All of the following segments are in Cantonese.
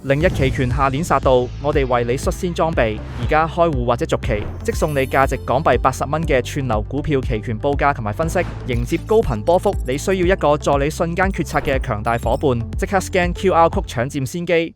零日期權下年殺到，我哋為你率先裝備，而家開戶或者續期，即送你價值港幣80蚊嘅串流股票期權報價同埋分析，迎接高頻波幅。你需要一個助你瞬間決策嘅強大夥伴，即刻 scan QR code 搶佔先機。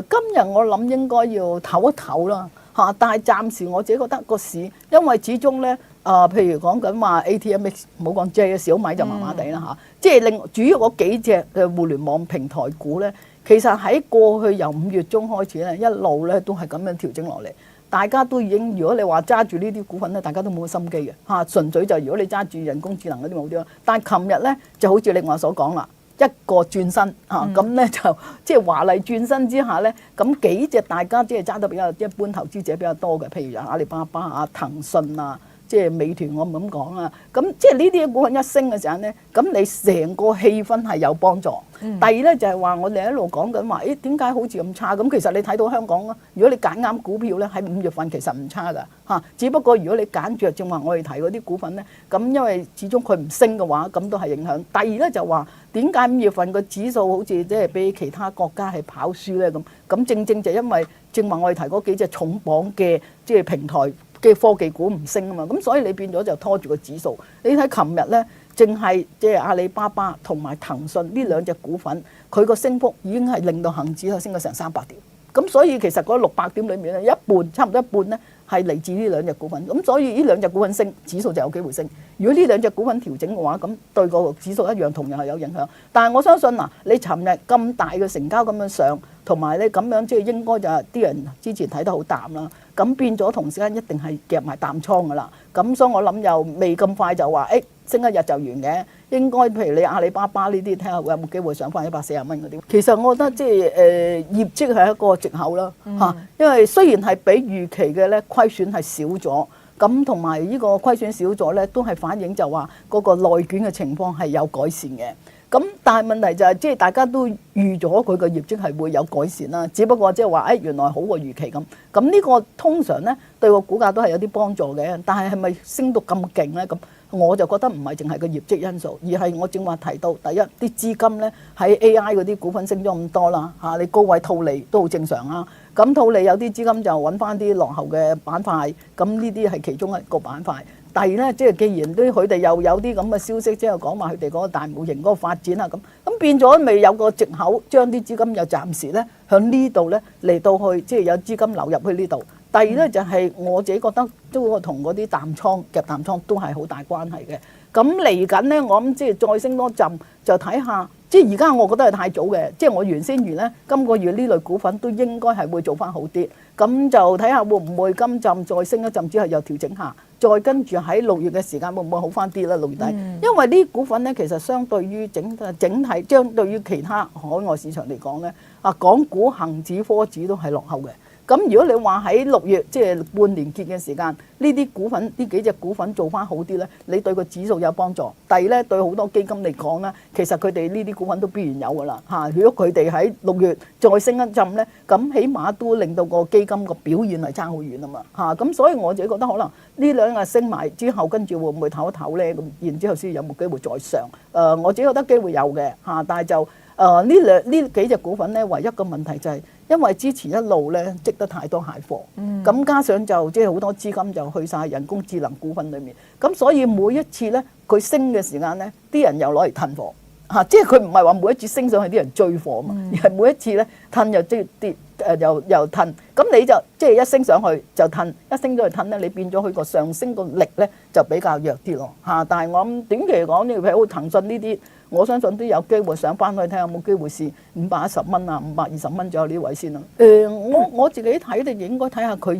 今日我諗應該要唞一唞啦嚇，但係暫時我自己覺得個市，因為始終咧譬如講緊話 ATMX， 唔好講 J 小米就麻麻地啦嚇，即係主要嗰幾隻嘅互聯網平台股咧，其實喺過去由5月中開始咧，一路咧都係咁樣調整落嚟，大家都已經，如果你話揸住呢啲股份咧，大家都冇心機嘅嚇，純粹就如果你揸住人工智能嗰啲冇啲咯，但係琴日咧就好似另外所講啦。一個轉身嚇，咁咧就即係華麗轉身之下咧，咁幾隻大家即係揸得比較一般投資者比較多嘅，譬如阿里巴巴啊、騰訊啊，即係美團我唔咁講啊，咁即係呢啲股份一升嘅時候咧，咁你成個氣氛係有幫助。第二咧就係話我哋一路講緊話，點解好似咁差？咁其實你睇到香港啊，如果你揀啱股票咧，喺5月份其實唔差㗎嚇，只不過如果你揀著正話我哋提嗰啲股份咧，咁因為始終佢唔升嘅話，咁都係影響。第二咧就話點解5月份個指數好似即係比其他國家係跑輸咧咁正正就因為正話我哋提嗰幾隻重磅嘅即係平台嘅科技股唔升啊嘛，咁所以你變咗就拖住個指數。你睇琴日咧，淨係即係阿里巴巴同埋騰訊呢兩隻股份，佢個升幅已經係令到恒指係升咗成300點。咁所以其實嗰600點裏面咧，一半差唔多一半咧係嚟自呢兩隻股份。咁所以呢兩隻股份升，指數就有機會升。如果呢兩隻股份調整嘅話，咁對個指數一樣同樣係有影響。但係我相信嗱，你尋日咁大嘅成交咁樣上，同埋咧咁樣即係應該就係啲人之前睇得好淡啦，咁變咗同時間一定係夾埋淡倉㗎啦。咁所以我諗又未咁快就話升一日就完嘅，應該譬如你阿里巴巴呢啲，睇下會有冇機會上翻140蚊嗰啲。其實我覺得即係業績係一個藉口啦嚇，因為雖然係比預期嘅咧虧損係少咗，咁同埋呢個虧損少咗咧，都係反映就話嗰個內卷嘅情況係有改善嘅。咁但係問題就係即係大家都預咗佢個業績係會有改善啦，只不過即係話原來好過預期咁。咁呢個通常咧對個股價都係有啲幫助嘅，但係係咪升到咁勁咧咁？我就覺得唔係淨係個業績因素，而係我正話提到，第一啲資金咧喺 AI 嗰啲股份升咗咁多啦嚇，你高位套利都好正常啊。咁套利有啲資金就揾翻啲落後嘅板塊，咁呢啲係其中一個板塊。第二咧，即係既然都佢哋又有啲咁嘅消息，即係講話佢哋嗰個大模型嗰個發展啊咁變咗未有個藉口，將啲資金又暫時咧向呢度咧嚟到去，即係有資金流入去呢度。第二咧就係我自己覺得都同嗰啲淡倉夾淡倉都係好大關係嘅。咁嚟緊咧，我諗即係再升多陣，就睇下。即係而家我覺得係太早嘅，即係我原先預咧今個月呢類股份都應該係會做翻好啲，咁就睇下會唔會今陣再升一陣之後又調整下，再跟住喺6月嘅時間會唔會好翻啲啦？6月底，因為呢啲股份咧其實相對於整體，相對於其他海外市場嚟講咧，港股恒指科指都係落後嘅。咁如果你話喺6月即係半年結嘅時間，呢啲股份呢幾隻股份做翻好啲咧，你對個指數有幫助。第二咧，對好多基金嚟講咧，其實佢哋呢啲股份都必然有噶啦嚇。如果佢哋喺6月再升一陣咧，咁起碼都令到個基金個表現係差好遠啊嘛嚇。咁所以我自己覺得可能呢兩日升埋之後，跟住會唔會唞一唞咧？咁然之後先有冇機會再上？我自己覺得機會有嘅嚇，但係就呢幾隻股份咧，唯一個問題就係，因為之前一路咧積得太多蟹貨，咁加上就即係好多資金就去晒人工智能股份裏面，咁所以每一次咧佢升嘅時間咧，啲人又攞嚟褪貨嚇，即係佢唔係話每一次升上去啲人追貨啊嘛，而係每一次咧褪又即係跌又褪，咁你就即係一升上去就褪，一升咗去褪咧，你變咗佢個上升個力咧就比較弱啲咯嚇。但係我諗短期嚟講呢，譬如騰訊呢啲。我相信都有機會上翻去睇下有冇機會試510蚊啊、520蚊左右呢位先啦。我自己睇咧，應該睇下佢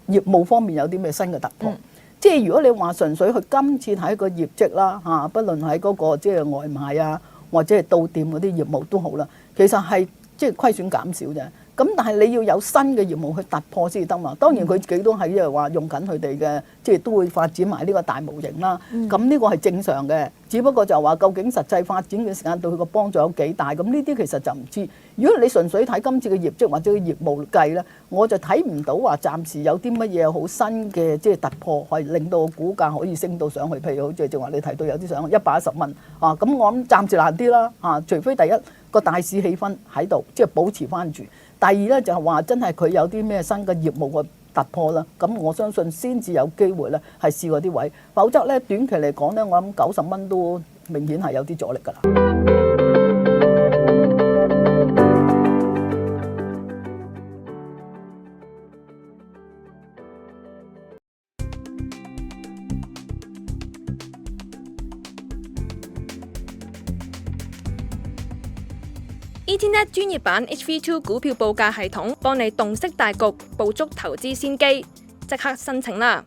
業務方面有啲咩新嘅突破。即係如果你話純粹佢今次睇個業績啦嚇，不論喺嗰個即係外賣啊，或者係到店嗰啲業務都好啦，其實係即係虧損減少啫。咁但係你要有新嘅業務去突破先得嘛。當然佢自己都係因為話用緊佢哋嘅，即係都會發展埋呢個大模型啦。咁呢個係正常嘅，只不過就話究竟實際發展嘅時間對佢個幫助有幾大？咁呢啲其實就唔知。如果你純粹睇今次嘅業績或者業務計咧，我就睇唔到話暫時有啲乜嘢好新嘅即係突破，係令到個股價可以升到上去。譬如好似正話你提到有啲上110蚊啊，咁我諗暫時難啲啦啊，除非第一個大市氣氛喺度，即係保持翻住。第二咧就係話真係佢有啲咩新嘅業務嘅突破啦，咁我相信先至有機會咧係試過啲位，否則咧短期嚟講咧，我諗90蚊都明顯係有啲阻力㗎啦。ETNet 專業版 HV2 股票報價系統，幫你洞悉大局，捕捉投資先機，即刻申請啦！